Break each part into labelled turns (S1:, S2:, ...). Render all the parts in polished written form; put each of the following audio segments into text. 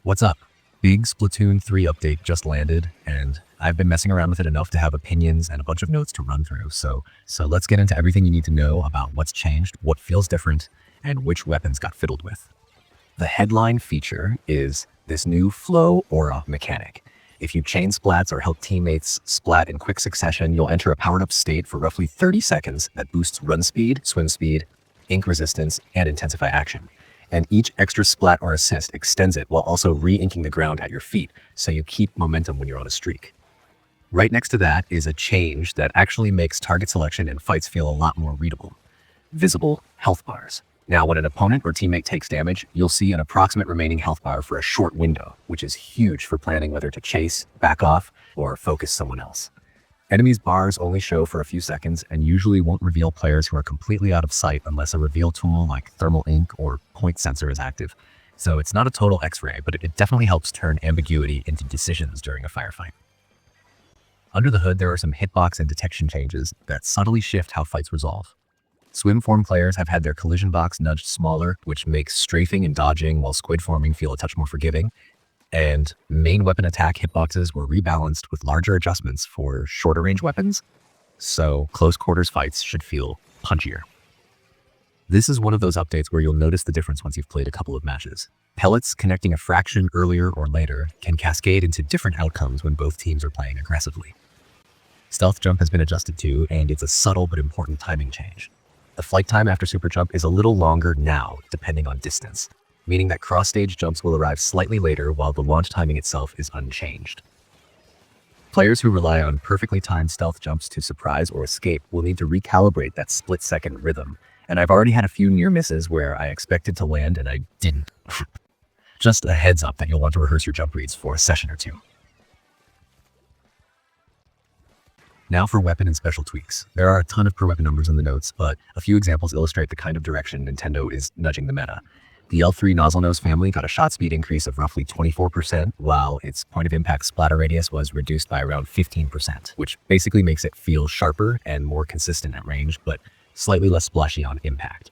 S1: What's up? Big Splatoon 3 update just landed, and I've been messing around with it enough to have opinions and a bunch of notes to run through. So let's get into everything you need to know about what's changed, what feels different, and which weapons got fiddled with. The headline feature is this new flow aura mechanic. If you chain splats or help teammates splat in quick succession, you'll enter a powered-up state for roughly 30 seconds that boosts run speed, swim speed, ink resistance, and intensify action. And each extra splat or assist extends it while also re-inking the ground at your feet, so you keep momentum when you're on a streak. Right next to that is a change that actually makes target selection and fights feel a lot more readable. Visible health bars. Now, when an opponent or teammate takes damage, you'll see an approximate remaining health bar for a short window, which is huge for planning whether to chase, back off, or focus someone else. Enemies' bars only show for a few seconds and usually won't reveal players who are completely out of sight unless a reveal tool like thermal ink or point sensor is active. So it's not a total X-ray, but it definitely helps turn ambiguity into decisions during a firefight. Under the hood, there are some hitbox and detection changes that subtly shift how fights resolve. Swim form players have had their collision box nudged smaller, which makes strafing and dodging while squid forming feel a touch more forgiving. And main weapon attack hitboxes were rebalanced with larger adjustments for shorter range weapons, so close quarters fights should feel punchier. This is one of those updates where you'll notice the difference once you've played a couple of matches. Pellets connecting a fraction earlier or later can cascade into different outcomes when both teams are playing aggressively. Stealth jump has been adjusted to, and it's a subtle but important timing change. The flight time after super jump is a little longer now, depending on distance, meaning that cross-stage jumps will arrive slightly later while the launch timing itself is unchanged. Players who rely on perfectly timed stealth jumps to surprise or escape will need to recalibrate that split-second rhythm, and I've already had a few near misses where I expected to land and I didn't. Just a heads up that you'll want to rehearse your jump reads for a session or two. Now for weapon and special tweaks. There are a ton of per weapon numbers in the notes, but a few examples illustrate the kind of direction Nintendo is nudging the meta. The L3 nozzle nose family got a shot speed increase of roughly 24%, while its point of impact splatter radius was reduced by around 15%, which basically makes it feel sharper and more consistent at range, but slightly less splashy on impact.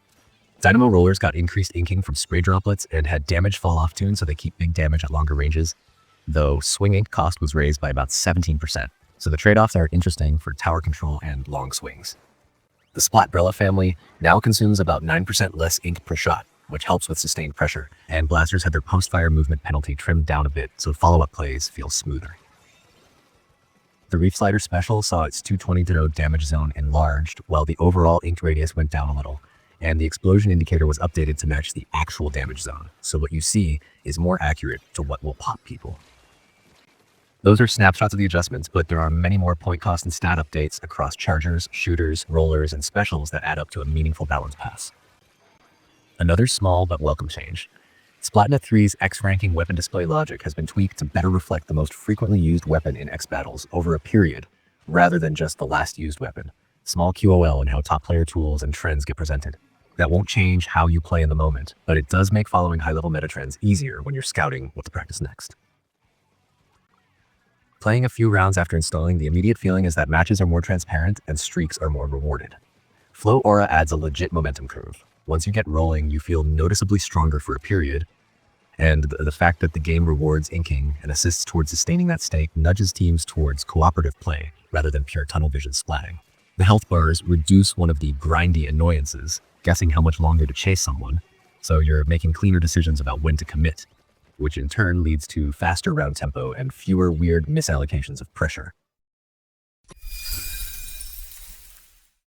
S1: Dynamo rollers got increased inking from spray droplets and had damage fall off tune so they keep big damage at longer ranges, though swing ink cost was raised by about 17%, so the trade-offs are interesting for tower control and long swings. The Splatbrella family now consumes about 9% less ink per shot, which helps with sustained pressure, and blasters had their post-fire movement penalty trimmed down a bit so follow-up plays feel smoother. The Reef Slider Special saw its 220 denote damage zone enlarged, while the overall ink radius went down a little, and the explosion indicator was updated to match the actual damage zone, so what you see is more accurate to what will pop people. Those are snapshots of the adjustments, but there are many more point cost and stat updates across chargers, shooters, rollers, and specials that add up to a meaningful balance pass. Another small but welcome change. Splatoon 3's X-ranking weapon display logic has been tweaked to better reflect the most frequently used weapon in X battles over a period, rather than just the last used weapon. Small QOL in how top player tools and trends get presented. That won't change how you play in the moment, but it does make following high-level meta trends easier when you're scouting what to practice next. Playing a few rounds after installing, the immediate feeling is that matches are more transparent and streaks are more rewarded. Flow Aura adds a legit momentum curve. Once you get rolling, you feel noticeably stronger for a period, and the fact that the game rewards inking and assists towards sustaining that state nudges teams towards cooperative play rather than pure tunnel vision splatting. The health bars reduce one of the grindy annoyances, guessing how much longer to chase someone, so you're making cleaner decisions about when to commit, which in turn leads to faster round tempo and fewer weird misallocations of pressure.